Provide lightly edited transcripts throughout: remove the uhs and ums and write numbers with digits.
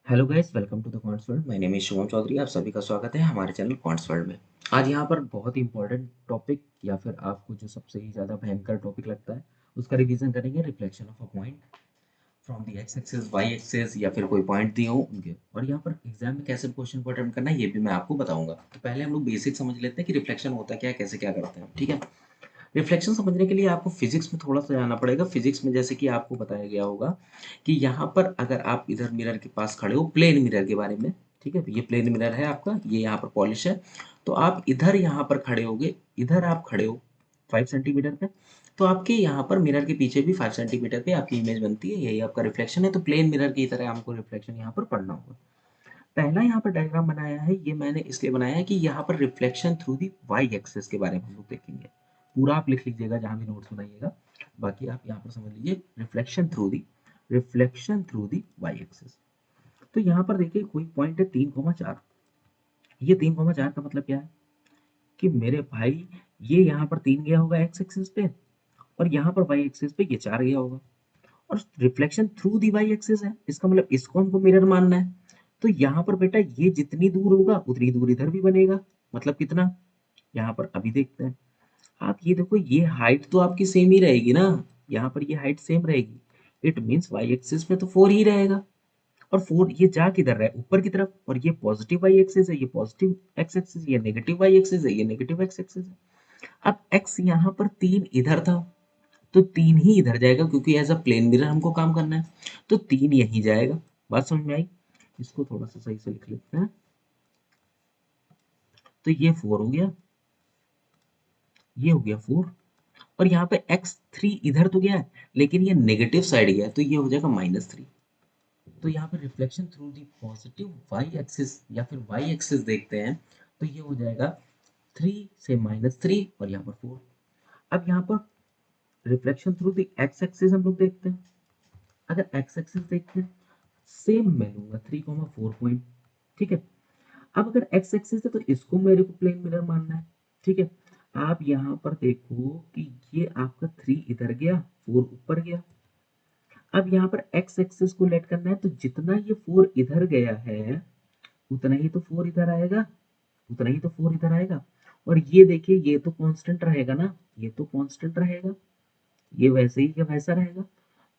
Hello guys, welcome to the quants world. My name is Shubham Chaudhary. आप सभी का स्वागत है हमारे चैनल क्वांट्स वर्ल्ड में। आज यहाँ पर बहुत ही इंपॉर्टेंट टॉपिक या फिर आपको जो सबसे ही ज़्यादा भयंकर टॉपिक लगता है उसका रिवीजन करेंगे। Reflection of a point from the X axis, Y axis या फिर कोई पॉइंट दिए हो उनके, और यहाँ पर एग्जाम में कैसे क्वेश्चन को अटेम्प्ट करना है ये भी मैं आपको बताऊंगा। तो पहले हम लोग बेसिक समझ लेते हैं कि रिफ्लेक्शन होता क्या है, कैसे क्या करते हैं, ठीक है। रिफ्लेक्शन समझने के लिए आपको फिजिक्स में थोड़ा सा जाना पड़ेगा। फिजिक्स में जैसे कि आपको बताया गया होगा कि यहाँ पर अगर आप इधर मिरर के पास खड़े हो, प्लेन मिरर के बारे में, ठीक है, ये प्लेन मिरर है आपका, ये यहाँ पर पॉलिश है। तो आप इधर यहाँ पर खड़े होगे, इधर आप खड़े हो 5 सेंटीमीटर पे, तो आपके यहाँ पर मिरर के पीछे भी 5 सेंटीमीटर पे आपकी इमेज बनती है, यही आपका रिफ्लेक्शन है। तो प्लेन मिरर की तरह हमको रिफ्लेक्शन यहाँ पर पढ़ना होगा। पहला यहाँ पर डायग्राम बनाया है, ये मैंने इसलिए बनाया है कि यहाँ पर reflection through the Y axis के बारे में हम लोग देखेंगे। पूरा आप लिख लीजिएगा जहाँ भी नोट्स बनाइएगा, बाकी आप यहाँ पर समझ लीजिए reflection through the Y axis. तो यहाँ पर देखिए कोई पॉइंट है 3,4। ये 3,4 का मतलब क्या है कि मेरे भाई ये यहाँ पर 3 गया होगा एक्स एक्सिस पे, और यहाँ पर वाई एक्सिस पे ये 4 गया होगा, और reflection through the Y axis है, इसका मतलब इसको हमको मिरर मानना है। तो यहाँ पर बेटा ये जितनी दूर होगा उतनी दूर इधर भी बनेगा। मतलब कितना, यहाँ पर अभी देखते हैं। आप ये देखो, ये हाइट तो आपकी सेम ही रहेगी ना, यहाँ पर ये हाइट सेम रहेगी। इट मीन्स वाई एक्सिस में तो 4 ही रहेगा। और 4 ये जा किधर रहा है, ऊपर की तरफ, और ये पॉजिटिव वाई एक्सिस है, ये पॉजिटिव एक्स एक्सिस, ये नेगेटिव वाई एक्सिस है, ये नेगेटिव एक्स एक्सिस है। अब एक्स यहाँ पर 3 इधर था, तो 3 ही इधर जाएगा क्योंकि एज अ प्लेन मिरर हमको काम करना है। तो 3 यहीं जाएगा। बात समझ में आई? इसको थोड़ा सा सही से लिख लेते हैं। तो ये 4 हो गया, ये हो गया 4, और यहाँ पे x3 इधर तो गया है, लेकिन ये नेगेटिव साइड गया है, तो ये हो जाएगा -3। तो यहाँ पे reflection through the positive Y axis या फिर वाई एक्सिस देखते हैं, तो ये हो जाएगा 3 से -3 और यहाँ पर 4। अब यहाँ पर रिफ्लेक्शन थ्रू दी एक्स एक्सिस हम लोग देखते हैं। अगर एक्स एक्सिस देखते हैं, सेम मैं लूंगा 3,4 पॉइंट, ठीक है। अब अगर एक्स एक्सिस है तो इसको मेरे को प्लेन मिरर मानना है, ठीक है। आप यहाँ पर देखो कि ये आपका 3 इधर गया, 4 ऊपर गया। अब यहाँ पर एक्स एक्सिस को लेट करना है, तो जितना ये 4 इधर गया है उतना ही तो 4 इधर आएगा, उतना ही तो 4 इधर आएगा। और ये देखिए, ये तो कांस्टेंट रहेगा ना, ये तो कांस्टेंट रहेगा, ये वैसे ही क्या वैसा रहेगा।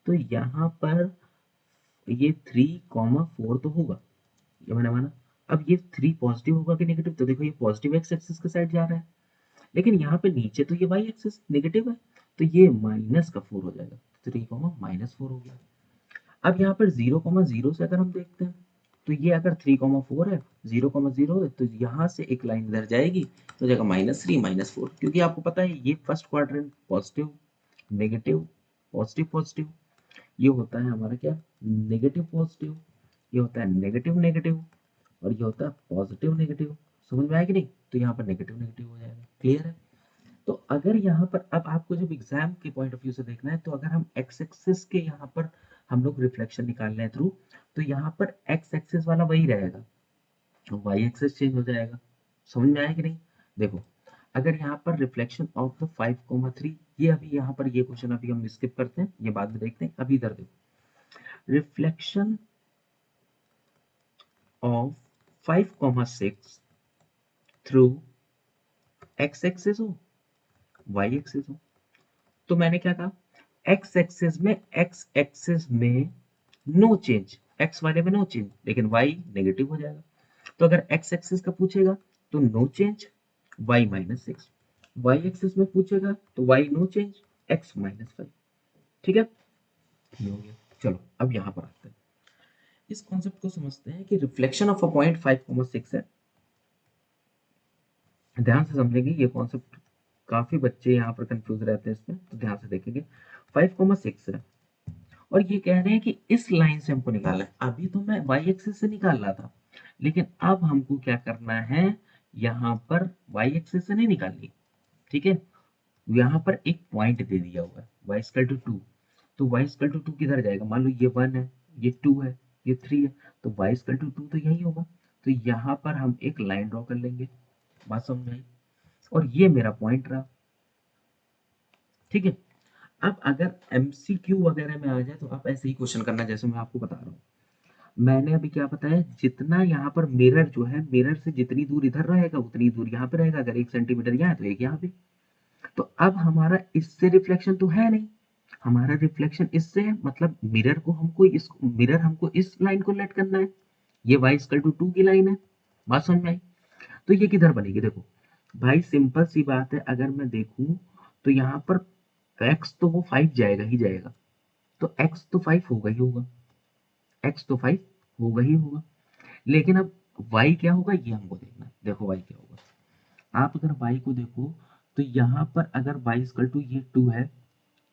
तो यहाँ पर ये 3,4 तो होगा, ये मैंने माना। अब ये 3 पॉजिटिव होगा कि नेगेटिव, तो देखो ये पॉजिटिव एक्स एक्सिस के साइड जा रहा है, लेकिन यहाँ पे नीचे तो ये वाई एक्सिस नेगेटिव है, तो ये -4 हो जाएगा। 3,-4 हो गया। अब यहाँ पर 0,0 से अगर हम देखते हैं, तो ये अगर 3,4 है, 0,0 है, तो यहाँ से एक लाइन इधर जाएगी, तो हो जाएगा -3 -4, क्योंकि आपको पता है ये first quadrant positive negative positive positive, ये होता है हमारा क्या, नेगेटिव पॉजिटिव, ये होता है नेगेटिव नेगेटिव, और ये होता है पॉजिटिव नेगेटिव। समझ में आया कि नहीं? तो यहाँ पर नेगेटिव नेगेटिव हो जाएगा। क्लियर है? तो अगर यहाँ पर अब आपको जब एग्जाम के पॉइंट ऑफ व्यू से देखना है, तो अगर हम एक्स एक्सिस के यहाँ पर हम लोग रिफ्लेक्शन निकाल रहे हैं थ्रू, तो यहाँ पर एक्स एक्सिस वाला वही रहेगा, वाई एक्सिस चेंज हो जाएगा। समझ में आया कि नहीं? देखो, अगर यहाँ पर रिफ्लेक्शन ऑफ द 5,3, ये अभी यहाँ पर ये क्वेश्चन अभी हम स्किप करते हैं, ये बाद में देखते हैं। अभी इधर देखो, reflection of 5,6 through X axis हो, वाई एक्सिस हो। तो मैंने क्या कहा, एक्स एक्सिस में नो चेंज, एक्स वाले में नो चेंज, लेकिन वाई नेगेटिव हो जाएगा। तो अगर एक्स एक्सिस का पूछेगा तो no change, Y -6। Y axis में पूछेगा तो वाई नो चेंज, एक्स -5। ठीक है, ये हो गया। चलो अब यहाँ पर आते हैं, इस कॉन्सेप्ट को समझते हैं कि रिफ्लेक्शन ऑफ अ पॉइंट 5,6 है। ध्यान से समझेंगे ये कॉन्सेप्ट, काफी बच्चे यहाँ पर कंफ्यूज रहते हैं इसमें, तो ध्यान से देखेंगे। 5,6 है, और ये कह रहे हैं कि इस लाइन से हमको निकालना है। अभी तो मैं वाई एक्सिस से निकाल रहा था, लेकिन अब हमको क्या करना है, यहाँ पर वाई एक्सिस से नहीं निकालनी, ठीक है। यहाँ पर एक पॉइंट दे दिया हुआ है y इक्वल टू 2, तो y इक्वल टू 2 किधर जाएगा, मान लो ये 1 है, ये 2 है, ये 3 है, तो y इक्वल टू 2 तो यही होगा। तो यहाँ पर हम एक लाइन ड्रॉ कर लेंगे। बात समझ में आई? और ये मेरा पॉइंट रहा, ठीक है। अब अगर एमसीक्यू वगैरह में आ जाए तो आप ऐसे ही क्वेश्चन करना जैसे मैं आपको बता रहा हूँ। मैंने अभी क्या बताया, जितना यहाँ पर मिरर जो है, मिरर से जितनी दूर इधर रहेगा उतनी दूर यहाँ पे रहेगा। अगर 1 सेंटीमीटर यहाँ है तो एक यहाँ पे। तो अब हमारा इससे रिफ्लेक्शन तो है नहीं, हमारा रिफ्लेक्शन इससे है, मतलब मिरर हमको इस लाइन को लेट करना है। ये y इक्वल टू 2 की लाइन है। बात समझ में आई? तो ये किधर बनेगी देखो भाई, सिंपल सी बात है। अगर मैं देखूं तो यहाँ पर x तो वो 5 जाएगा ही जाएगा, तो x तो 5 होगा ही होगा, x तो 5 होगा ही होगा। लेकिन अब y क्या होगा ये हमको देखना है। देखो y क्या होगा, आप अगर y को देखो तो यहाँ पर अगर y इक्वल टू ये 2 है,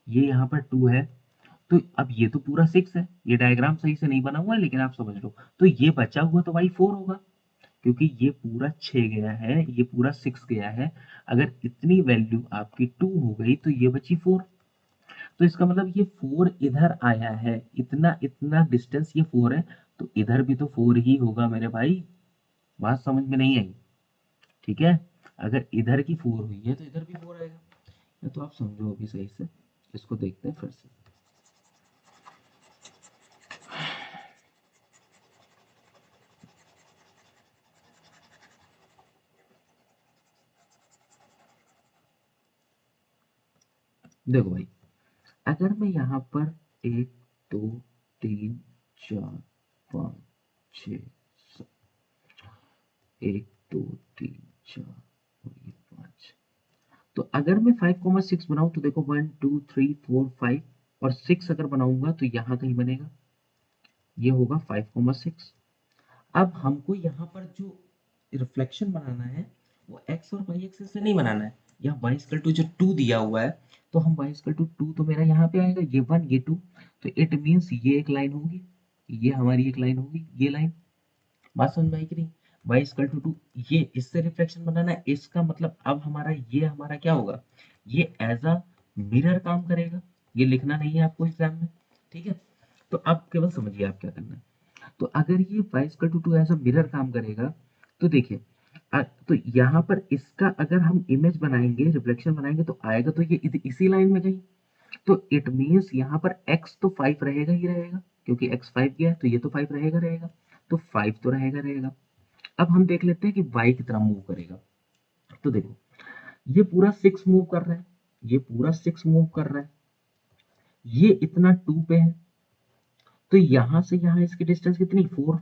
ये यहाँ पर 2 है, तो अब ये तो पूरा 6 है। ये डायग्राम सही से नहीं बना हुआ है लेकिन आप समझ लो। तो ये बचा हुआ तो y 4 होगा, क्योंकि ये पूरा 6 गया है, ये पूरा 6 गया है। अगर इतनी वैल्यू आपकी 2 हो गई तो ये बची 4। तो इसका मतलब ये 4 इधर आया है, इतना इतना डिस्टेंस ये 4 है, तो इधर भी तो 4 ही होगा मेरे भाई। बात समझ में नहीं आई? ठीक है, अगर इधर की 4 हुई है तो इधर भी 4 आएगा। या तो आप समझो अभी सही से, इसको देखते हैं फिर से। देखो भाई, अगर मैं यहाँ पर 1 2 3 4 5 6 7, 1 2 3 4 और ये 5, तो अगर मैं 5,6 बनाऊं तो देखो 1 2 3 4 5 और 6 अगर बनाऊंगा तो यहाँ कहीं बनेगा, ये होगा 5,6। अब हमको यहाँ पर जो रिफ्लेक्शन बनाना है वो x और y एक्सिस से नहीं बनाना है। यहाँ y इक्वल टू जो 2 दिया हुआ है, तो हम y इक्वल टू 2 तो मेरा यहाँ पे आएगा, ये 1 ये 2, तो इट मीन्स ये एक लाइन होगी, ये हमारी एक लाइन होगी, ये लाइन। बात समझ में आई कि नहीं? y इक्वल टू 2, ये इससे रिफ्लेक्शन बनाना है, इसका मतलब अब हमारा क्या होगा, ये एज अ मिरर काम करेगा। ये लिखना नहीं है आपको एग्जाम में, ठीक है? तो अब केवल समझिए आप क्या करना है। तो अगर ये y equal to 2 as a mirror काम करेगा, तो देखिए तो यहाँ पर इसका अगर हम इमेज बनाएंगे, रिफ्लेक्शन बनाएंगे, तो आएगा तो ये इसी लाइन में कहीं। तो इट मीन्स यहाँ पर x तो 5 रहेगा ही रहेगा, क्योंकि x 5 गया है तो ये तो 5 रहेगा रहेगा, तो 5 तो रहेगा रहेगा। अब हम देख लेते हैं कि y कितना मूव करेगा। तो देखो, ये पूरा 6 मूव कर रहा है, ये पूरा 6 मूव कर रहा है, ये इतना 2 पे है, तो यहां से यहां इसकी डिस्टेंस कितनी 4।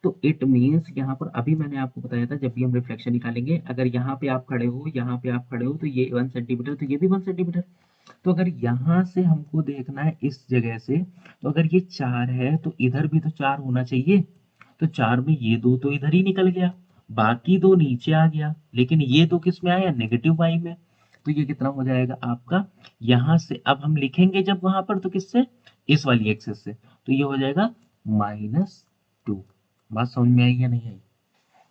तो इट मीन्स यहाँ पर अभी मैंने आपको बताया था, जब भी हम रिफ्लेक्शन निकालेंगे, अगर यहाँ पे आप खड़े हो, यहाँ पे आप खड़े हो, तो ये 1 सेंटीमीटर, तो ये भी 1 सेंटीमीटर। तो अगर यहाँ से हमको देखना है इस जगह से, तो अगर ये 4 है तो इधर भी तो 4 होना चाहिए। तो 4 में ये 2 तो इधर ही निकल गया, बाकी 2 नीचे आ गया, लेकिन ये 2 किस में आया, नेगेटिव वाई में। तो ये कितना हो जाएगा आपका, यहाँ से अब हम लिखेंगे जब वहां पर, तो किससे, इस वाली एक्सेस से, तो ये हो जाएगा -2। बात समझ में आई या नहीं आई?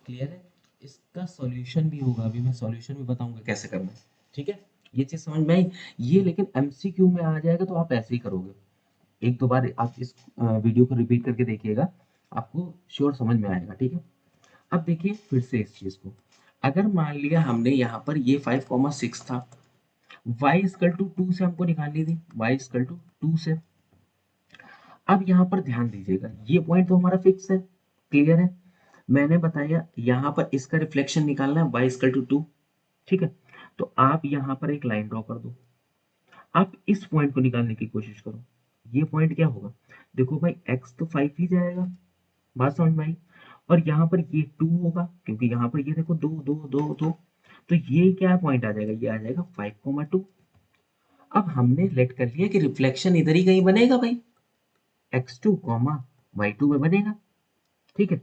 क्लियर है? इसका सॉल्यूशन भी होगा, अभी मैं सॉल्यूशन भी बताऊंगा कैसे करना है। ठीक है, ये चीज समझ में आई। ये लेकिन एमसीक्यू में आ जाएगा तो आप ऐसे ही करोगे। एक दो बार आप इस वीडियो को रिपीट करके देखिएगा, आपको श्योर समझ में आएगा। ठीक है, अब देखिए फिर से इस चीज को, अगर मान लिया हमने यहाँ पर ये 5,6 था, y इक्वल टू 2 से हमको निकालनी थी, y इक्वल टू 2 से। अब यहाँ पर ध्यान दीजिएगा, ये पॉइंट तो हमारा फिक्स है, क्लियर है? मैंने बताया यहाँ पर इसका रिफ्लेक्शन निकालना है y इक्वल टू 2, ठीक है? तो आप यहाँ पर एक लाइन ड्रॉ कर दो, आप इस पॉइंट को निकालने की कोशिश करो। ये पॉइंट क्या होगा, देखो भाई x तो 5 ही जाएगा, बात समझ में आई? और यहाँ पर ये 2 होगा, क्योंकि यहाँ पर ये देखो 2 2 2 2, तो ये क्या पॉइंट आ जाएगा, ये आ जाएगा 5,2। अब हमने लेट कर लिया कि रिफ्लेक्शन इधर ही कहीं बनेगा भाई, x2 y2 में बनेगा। ठीक है,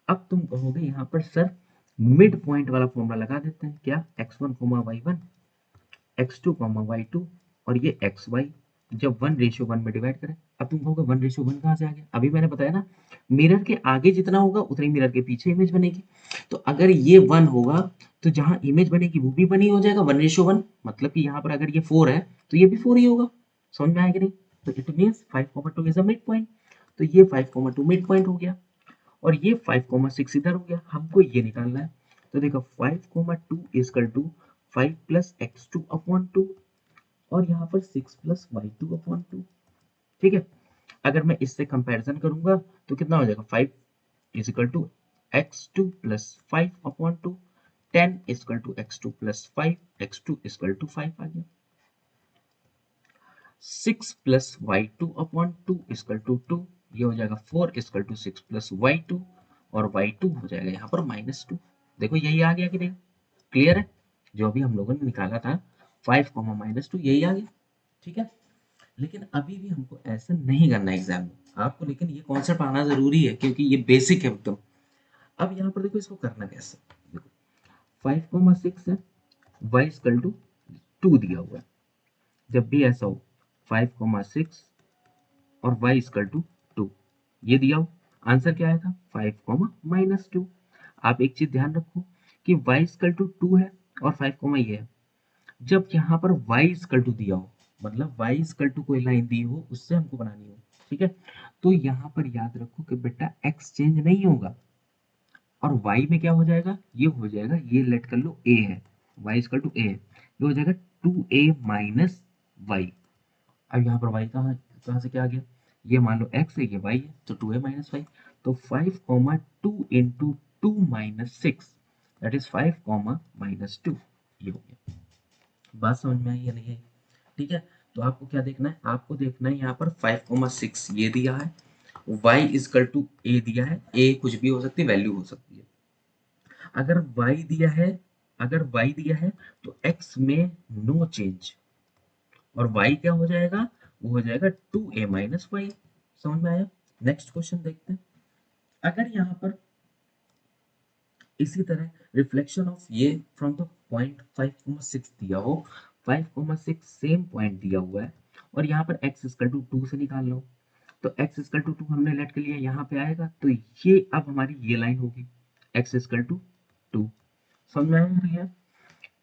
अब तुम कहोगे यहाँ पर सर मिड पॉइंट वाला फॉर्मूला लगा देते हैं, क्या, x1 y1 x2 y2 और ये xy जब 1:1 में डिवाइड करें। अब तुम कहोगे 1:1 कहाँ से आ गया, अभी मैंने बताया ना, मिरर के आगे जितना होगा उतनी मिरर के पीछे इमेज बनेगी। तो अगर ये 1 होगा तो जहां इमेज बनेगी वो भी 1 ही हो जाएगा, 1:1। मतलब कि यहाँ पर अगर ये 4 है तो ये भी 4 ही होगा। समझ में आएगा नहीं? तो it means 5,2 is a mid point. तो ये 5,2 मिड पॉइंट हो गया, और ये 5,6 इधर हो गया, हमको ये निकालना है। तो देखो 5,2 is equal to 5 plus x2 upon 2, और यहाँ पर 6 प्लस y2 अपॉन 2। ठीक है, अगर मैं इससे कंपैरिजन करूंगा तो कितना हो जाएगा 5 is equal to x2 plus 5/2, 10 is equal to x2 plus 5, x2 is equal to 5 आ गया। 6 plus y2/2 is equal to 2, ये हो जाएगा 4 is equal to 6 plus y2, और y2 हो जाएगा यहाँ पर -2। देखो यही आ गया कि नहीं, क्लियर है? जो अभी हम लोगों ने निकाला था 5 -2 यही आ गया, ठीक है। लेकिन अभी भी हमको ऐसा नहीं करना है एग्जाम में आपको, लेकिन ये कॉन्सेप्ट आना जरूरी है क्योंकि ये बेसिक है एकदम। अब यहाँ पर देखो इसको करना कैसे, देखो 5,6 है, y इक्वल टू 2 दिया हुआ है। जब भी ऐसा हो 5,6 और y इक्वल टू 2 ये दिया हो, आंसर क्या आया था 5, -2। आप एक चीज ध्यान रखो कि y इक्वल टू 2 है और 5, ये है। जब यहाँ पर y इक्वल टू दिया हो, मतलब y इक्वल टू कोई लाइन दी हो उससे हमको बनानी हो, ठीक है, तो यहाँ पर याद रखो कि बेटा x चेंज नहीं होगा और y में क्या हो जाएगा, ये हो जाएगा, ये लेट कर लो a है, y इक्वल टू a है, ये हो जाएगा 2a माइनस वाई। अब यहाँ पर y कहाँ कहाँ से क्या आ गया, ये मान लो x है, ये y है, तो 2a माइनस वाई। तो 5,2 इंटू 2 माइनस 6 दैट इज 5, -2, ये हो गया। बात समझ में आई या नहीं आई? ठीक है, तो आपको क्या देखना है, आपको देखना है यहाँ पर 5,6 ये दिया है, y इजकल टू a दिया है, a कुछ भी हो सकती है, वैल्यू हो सकती है। अगर y दिया है, अगर y दिया है तो x में नो चेंज, और y क्या हो जाएगा, वो हो जाएगा 2a माइनस वाई। समझ में आया? नेक्स्ट क्वेश्चन देखते हैं। अगर यहाँ पर इसी तरह रिफ्लेक्शन ऑफ ये फ्रॉम द पॉइंट 5,6 दिया हो, 5,6 सेम पॉइंट दिया हुआ है, और यहाँ पर x इक्वल टू 2 से निकाल लो, तो x इक्वल टू 2 हमने लेट कर लिया, यहाँ पे आएगा तो ये अब हमारी ये लाइन होगी x इक्वल टू 2। समझ में आया है?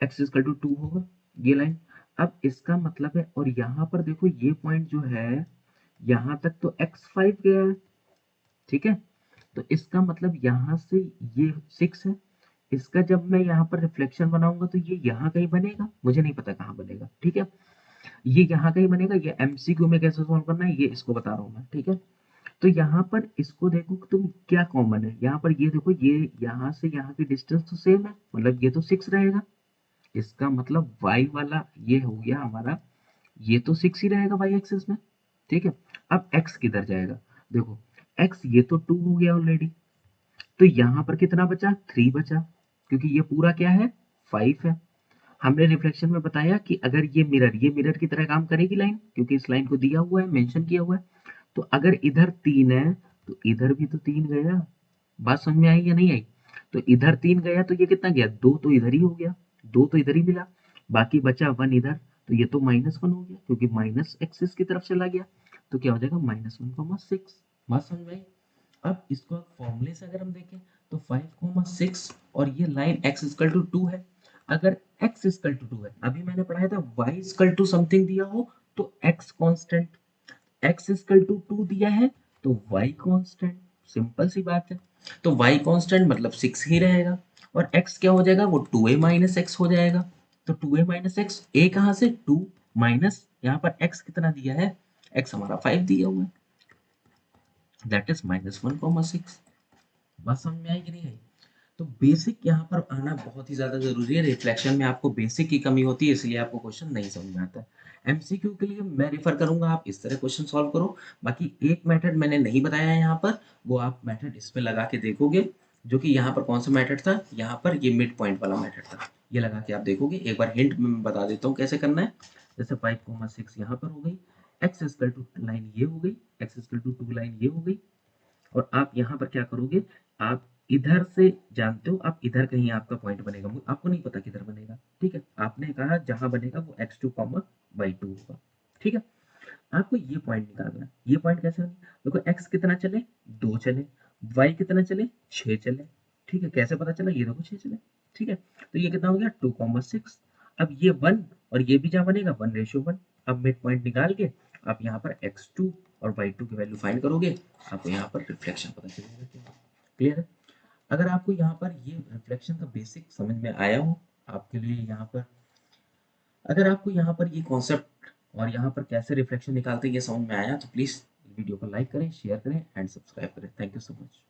x इक्वल टू 2 होगा ये लाइन। अब इसका मतलब है, और यहाँ पर देखो ये पॉइंट जो है यहाँ तक तो x5 गया है, ठीक है, तो इसका मतलब यहाँ से ये 6 है, इसका जब मैं यहाँ पर रिफ्लेक्शन बनाऊंगा तो ये यहाँ कहीं बनेगा, मुझे नहीं पता कहाँ बनेगा, ठीक है, ये यहाँ कहीं बनेगा। ये एमसीक्यू में कैसे सॉल्व करना है ये इसको बता रहा हूँ मैं, ठीक है। तो यहाँ पर इसको देखो तुम क्या कॉमन है, यहाँ पर ये देखो, ये यहाँ से यहाँ की डिस्टेंस तो सेम है, मतलब ये तो 6 रहेगा, इसका मतलब y वाला ये हो गया हमारा, ये तो 6 ही रहेगा y एक्सिस में, ठीक है। अब x किधर जाएगा, देखो x ये तो 2 हो गया ऑलरेडी, तो यहाँ पर कितना बचा, 3 बचा, क्योंकि ये पूरा क्या है 5 है। हमने रिफ्लेक्शन में बताया कि अगर ये मिरर की तरह काम करेगी लाइन, क्योंकि इस लाइन को दिया हुआ है, मेंशन किया हुआ है, तो अगर इधर 3 है तो इधर भी तो 3 गया। बात समझ में आई या नहीं आई? तो इधर 3 गया तो ये कितना गया, 2 तो इधर ही हो गया, 2 तो इधर ही मिला, बाकी बचा 1 इधर, तो ये तो -1 हो गया क्योंकि माइनस एक्सिस की तरफ चला गया, तो क्या हो जाएगा -1,6। बात समझ में आई? अब इसको फॉर्मूले से अगर हम देखें तो 5,6 और ये लाइन x इक्वल टू 2 है। अगर x इक्वल टू 2 है, अभी मैंने पढ़ाया था y इक्वल टू समथिंग दिया हो तो x constant, x equal to 2 दिया है तो y कांस्टेंट, सिंपल सी बात है। तो y कांस्टेंट मतलब 6 ही रहेगा, और x क्या हो जाएगा, वो 2a माइनस एक्स हो जाएगा। तो 2a माइनस एक्स, a कहाँ से 2 माइनस, यहाँ पर x कितना दिया है, x हमारा 5 दिया हुआ है, दैट इज -1,6। बात समझ में आई कि नहीं आई? तो बेसिक यहाँ पर आना बहुत ही ज्यादा जरूरी है, रिफ्लेक्शन में आपको बेसिक की कमी होती है, इसलिए आपको क्वेश्चन नहीं समझ में आता है। एमसीक्यू के लिए मैं रेफर करूंगा, आप इस तरह क्वेश्चन सॉल्व करो। बाकी एक मेथड मैंने नहीं बताया है यहाँ पर, वो आप मेथड इस पे लगा के देखोगे, जो कि यहाँ पर कौन सा मेथड था, यहाँ पर ये मिड पॉइंट वाला मेथड था, ये लगा के आप देखोगे। एक बार हिंट में मैं बता देता हूँ कैसे करना है। जैसे 5,6 यहाँ पर हो गई, एक्स इक्वल टू लाइन ये हो गई, एक्स इक्वल टू 2 लाइन ये हो गई, और आप यहाँ पर क्या करोगे, आप इधर से जानते हो, आप इधर कहीं आपका पॉइंट बनेगा, आपको नहीं पता किधर बनेगा, ठीक है, आपने कहा जहां बनेगा वो x2 y2 होगा, ठीक है। आपको ये पॉइंट निकालना है, ये पॉइंट कैसे बने, देखो x कितना चले, 2 चले, y कितना चले, 6 चले, ठीक है, कैसे पता चला, ये देखो 6 चले, ठीक है, तो ये कितना हो गया 2,6। अब ये 1 और ये भी जहाँ बनेगा 1:1। अब मिड पॉइंट निकाल के आप यहाँ पर x2 और y2 की वैल्यू फाइंड करोगे, आपको यहाँ पर रिफ्लेक्शन पता चलेगा। क्लियर है? अगर आपको यहाँ पर ये रिफ्लेक्शन का बेसिक समझ में आया हो, आपके लिए यहाँ पर, अगर आपको यहाँ पर ये कॉन्सेप्ट और यहाँ पर कैसे रिफ्लेक्शन निकालते हैं ये समझ में आया, तो प्लीज वीडियो को लाइक करें, शेयर करें एंड सब्सक्राइब करें। Thank you so much.